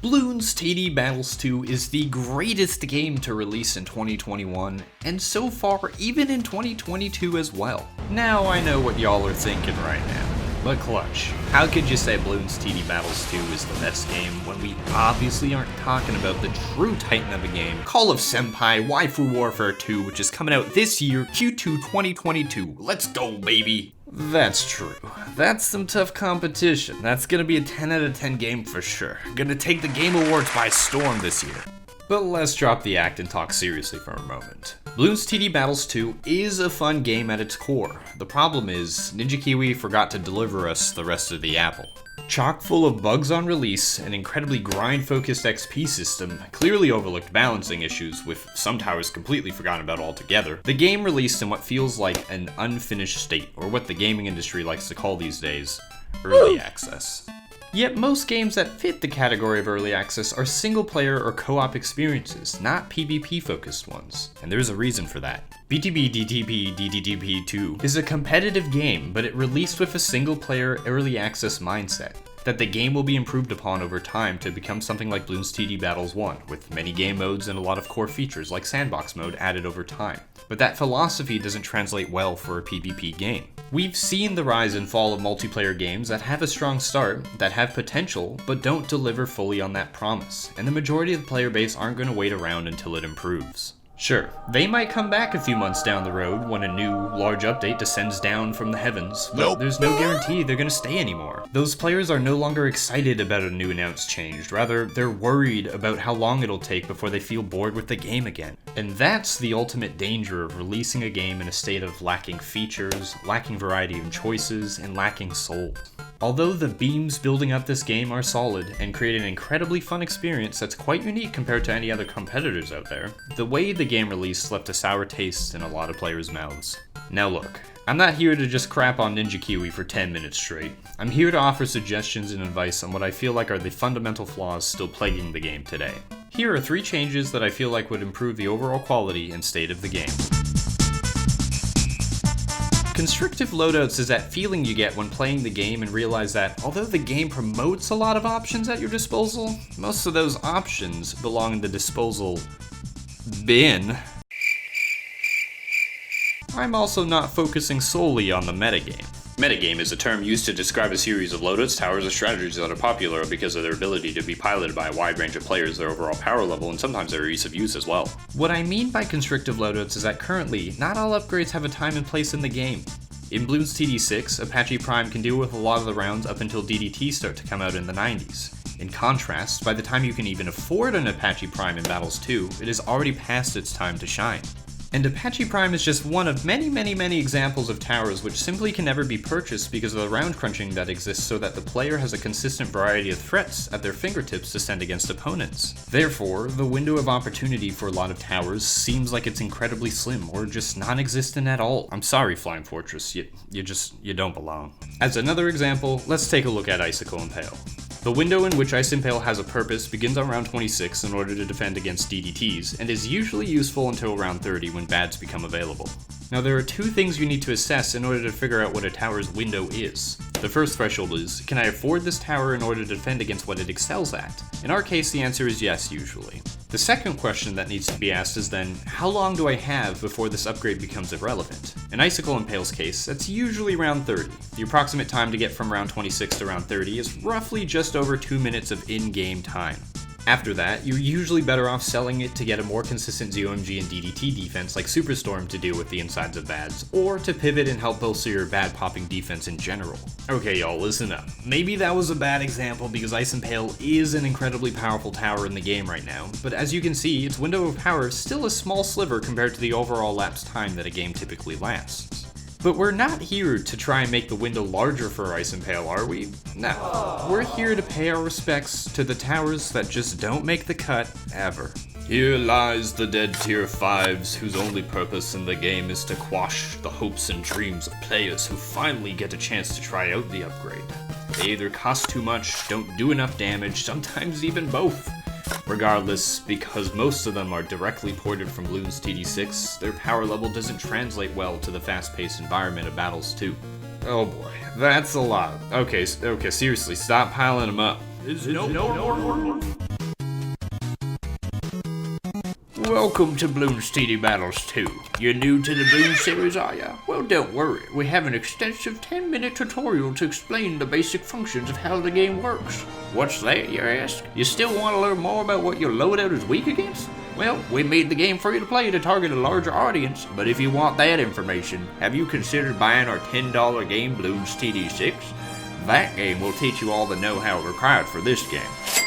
Bloons TD Battles 2 is the greatest game to release in 2021, and so far even in 2022 as well. Now I know what y'all are thinking right now, but Clutch, how could you say Bloons TD Battles 2 is the best game when we obviously aren't talking about the true titan of the game, Call of Senpai Waifu Warfare 2, which is coming out this year, Q2 2022. Let's go, baby! That's true. That's some tough competition. That's gonna be a 10 out of 10 game for sure. Gonna take the Game Awards by storm this year. But let's drop the act and talk seriously for a moment. Bloons TD Battles 2 is a fun game at its core. The problem is, Ninja Kiwi forgot to deliver us the rest of the apple. Chock full of bugs on release, an incredibly grind-focused XP system, clearly overlooked balancing issues, with some towers completely forgotten about altogether, the game released in what feels like an unfinished state, or what the gaming industry likes to call these days, early access. Yet most games that fit the category of early access are single-player or co-op experiences, not PvP-focused ones, and there's a reason for that. BTD DTP 2 is a competitive game, but it released with a single-player early access mindset, that the game will be improved upon over time to become something like Bloons TD Battles 1, with many game modes and a lot of core features like Sandbox mode added over time. But that philosophy doesn't translate well for a PvP game. We've seen the rise and fall of multiplayer games that have a strong start, that have potential, but don't deliver fully on that promise, and the majority of the player base aren't going to wait around until it improves. Sure, they might come back a few months down the road when a new, large update descends down from the heavens, but there's no guarantee they're gonna stay anymore. Those players are no longer excited about a new announced change, rather, they're worried about how long it'll take before they feel bored with the game again. And that's the ultimate danger of releasing a game in a state of lacking features, lacking variety in choices, and lacking soul. Although the beams building up this game are solid and create an incredibly fun experience that's quite unique compared to any other competitors out there, the way the game release left a sour taste in a lot of players' mouths. Now look, I'm not here to just crap on Ninja Kiwi for 10 minutes straight. I'm here to offer suggestions and advice on what I feel like are the fundamental flaws still plaguing the game today. Here are 3 changes that I feel like would improve the overall quality and state of the game. Constrictive Loadouts is that feeling you get when playing the game and realize that, although the game promotes a lot of options at your disposal, most of those options belong in the disposal bin. I'm also not focusing solely on the metagame. Metagame is a term used to describe a series of loadouts, towers, or strategies that are popular because of their ability to be piloted by a wide range of players, their overall power level, and sometimes their ease of use as well. What I mean by constrictive loadouts is that currently, not all upgrades have a time and place in the game. In Bloons TD 6, Apache Prime can deal with a lot of the rounds up until DDT start to come out in the 90s. In contrast, by the time you can even afford an Apache Prime in Battles 2, it is already past its time to shine. And Apache Prime is just one of many examples of towers which simply can never be purchased because of the round crunching that exists so that the player has a consistent variety of threats at their fingertips to send against opponents. Therefore, the window of opportunity for a lot of towers seems like it's incredibly slim or just non-existent at all. I'm sorry, Flying Fortress, you don't belong. As another example, let's take a look at Icicle Impale. The window in which Ice Impale has a purpose begins on round 26 in order to defend against DDTs, and is usually useful until round 30 when bads become available. Now there are 2 things you need to assess in order to figure out what a tower's window is. The first threshold is, can I afford this tower in order to defend against what it excels at? In our case, the answer is yes, usually. The second question that needs to be asked is then, how long do I have before this upgrade becomes irrelevant? In Icicle Impale's case, that's usually round 30. The approximate time to get from round 26 to round 30 is roughly just over 2 minutes of in-game time. After that, you're usually better off selling it to get a more consistent ZOMG and DDT defense like Superstorm to deal with the insides of bads, or to pivot and help bolster your bad popping defense in general. Okay y'all, listen up. Maybe that was a bad example because Ice Impale is an incredibly powerful tower in the game right now, but as you can see, its window of power is still a small sliver compared to the overall elapsed time that a game typically lasts. But we're not here to try and make the window larger for Ice Impale, are we? No. We're here to pay our respects to the towers that just don't make the cut, ever. Here lies the dead tier 5s whose only purpose in the game is to quash the hopes and dreams of players who finally get a chance to try out the upgrade. They either cost too much, don't do enough damage, sometimes even both. Regardless, because most of them are directly ported from Bloons TD 6, their power level doesn't translate well to the fast-paced environment of Battles 2. Oh boy, that's a lot. Okay, seriously, stop piling them up. No. Welcome to Bloons TD Battles 2. You're new to the Bloons series, are ya? Well, don't worry. We have an extensive 10-minute tutorial to explain the basic functions of how the game works. What's that, you ask? You still want to learn more about what your loadout is weak against? Well, we made the game free to play to target a larger audience, but if you want that information, have you considered buying our $10 game, Bloons TD6? That game will teach you all the know-how required for this game.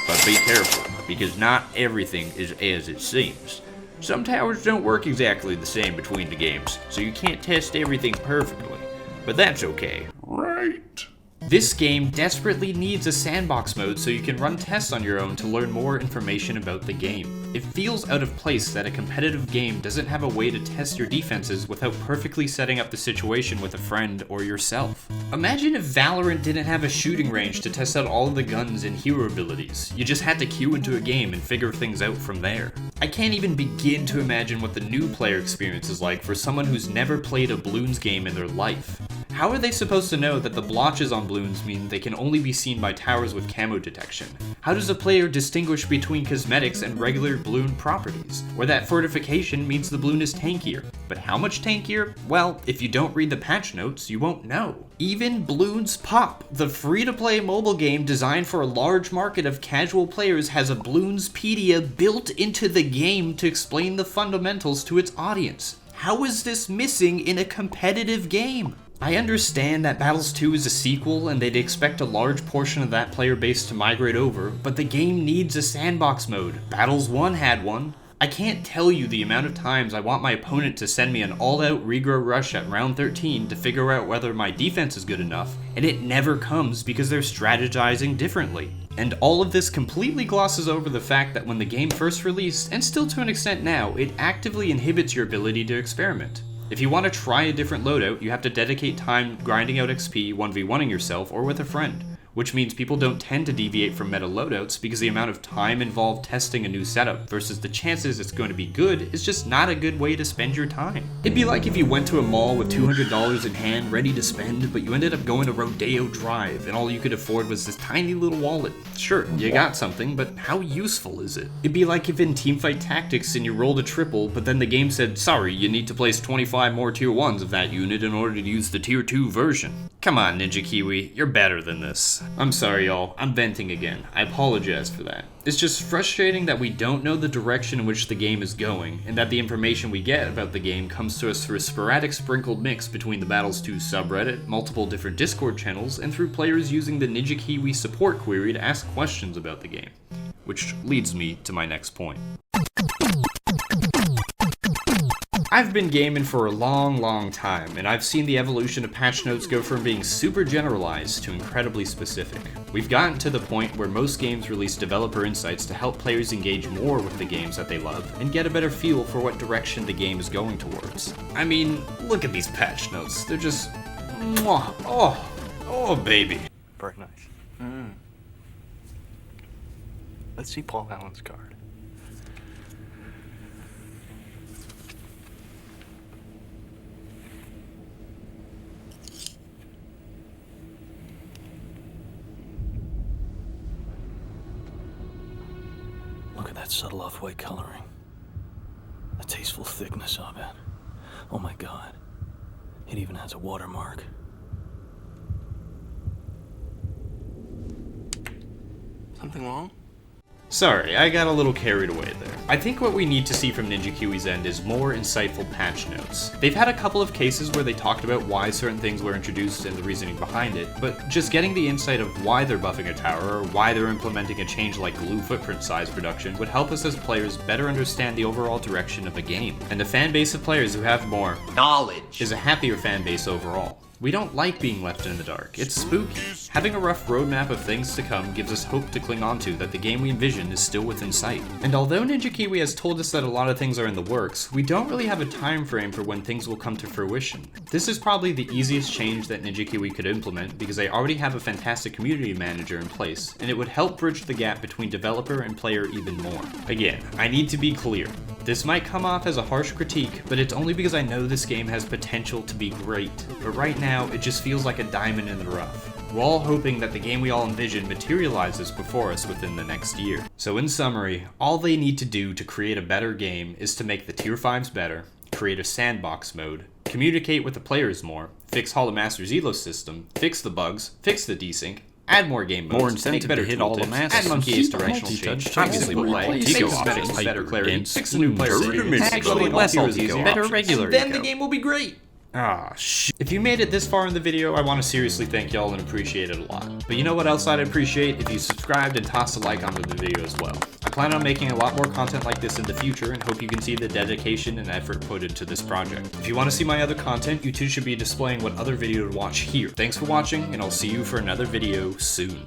But be careful, because not everything is as it seems. Some towers don't work exactly the same between the games, so you can't test everything perfectly. But that's okay. Right? This game desperately needs a sandbox mode so you can run tests on your own to learn more information about the game. It feels out of place that a competitive game doesn't have a way to test your defenses without perfectly setting up the situation with a friend or yourself. Imagine if Valorant didn't have a shooting range to test out all of the guns and hero abilities. You just had to queue into a game and figure things out from there. I can't even begin to imagine what the new player experience is like for someone who's never played a Bloons game in their life. How are they supposed to know that the blotches on Bloons mean they can only be seen by towers with camo detection? How does a player distinguish between cosmetics and regular Bloon properties? Or that fortification means the Bloon is tankier. But how much tankier? Well, if you don't read the patch notes, you won't know. Even Bloons Pop, the free-to-play mobile game designed for a large market of casual players, has a Bloonspedia built into the game to explain the fundamentals to its audience. How is this missing in a competitive game? I understand that Battles 2 is a sequel and they'd expect a large portion of that player base to migrate over, but the game needs a sandbox mode. Battles 1 had one. I can't tell you the amount of times I want my opponent to send me an all-out regrow rush at round 13 to figure out whether my defense is good enough, and it never comes because they're strategizing differently. And all of this completely glosses over the fact that when the game first released, and still to an extent now, it actively inhibits your ability to experiment. If you want to try a different loadout, you have to dedicate time grinding out XP, 1v1ing yourself, or with a friend. Which means people don't tend to deviate from meta loadouts because the amount of time involved testing a new setup versus the chances it's going to be good is just not a good way to spend your time. It'd be like if you went to a mall with $200 in hand ready to spend, but you ended up going to Rodeo Drive and all you could afford was this tiny little wallet. Sure, you got something, but how useful is it? It'd be like if in Teamfight Tactics and you rolled a triple, but then the game said, sorry, you need to place 25 more tier 1s of that unit in order to use the tier 2 version. Come on, Ninja Kiwi, you're better than this. I'm sorry, y'all. I'm venting again. I apologize for that. It's just frustrating that we don't know the direction in which the game is going, and that the information we get about the game comes to us through a sporadic sprinkled mix between the Battles 2 subreddit, multiple different Discord channels, and through players using the Ninja Kiwi support query to ask questions about the game. Which leads me to my next point. I've been gaming for a long time, and I've seen the evolution of patch notes go from being super generalized to incredibly specific. We've gotten to the point where most games release developer insights to help players engage more with the games that they love, and get a better feel for what direction the game is going towards. I mean, look at these patch notes, they're just... mwah, oh baby. Very nice. Let's see Paul Allen's card. Look at that subtle off-white coloring. The tasteful thickness of it. Oh my god. It even has a watermark. Something wrong? Sorry, I got a little carried away there. I think what we need to see from Ninja Kiwi's end is more insightful patch notes. They've had a couple of cases where they talked about why certain things were introduced and the reasoning behind it, but just getting the insight of why they're buffing a tower or why they're implementing a change like glue footprint size reduction would help us as players better understand the overall direction of a game. And a fan base of players who have more knowledge is a happier fan base overall. We don't like being left in the dark. It's spooky. Having a rough roadmap of things to come gives us hope to cling on to that the game we envision is still within sight. And although Ninja Kiwi has told us that a lot of things are in the works, we don't really have a time frame for when things will come to fruition. This is probably the easiest change that Ninja Kiwi could implement because they already have a fantastic community manager in place, and it would help bridge the gap between developer and player even more. Again, I need to be clear. This might come off as a harsh critique, but it's only because I know this game has potential to be great. But right now, it just feels like a diamond in the rough. We're all hoping that the game we all envision materializes before us within the next year. So in summary, all they need to do to create a better game is to make the Tier 5s better, create a sandbox mode, communicate with the players more, fix Hall of Masters Elo system, fix the bugs, fix the desync, add more game modes, More incentive make better to hit all the tooltips, masters, add Monkey Ace keep directional multi-touch, change, change obviously the play, play, make take cosmetics off with better hyper clarity, dense, fix the new player turn experience, actually make less heroes eco easier, better regular then the game will be great. Ah, shit. If you made it this far in the video, I want to seriously thank y'all and appreciate it a lot. But you know what else I'd appreciate? If you subscribed and tossed a like onto the video as well. I plan on making a lot more content like this in the future and hope you can see the dedication and effort put into this project. If you want to see my other content, YouTube should be displaying what other video to watch here. Thanks for watching, and I'll see you for another video soon.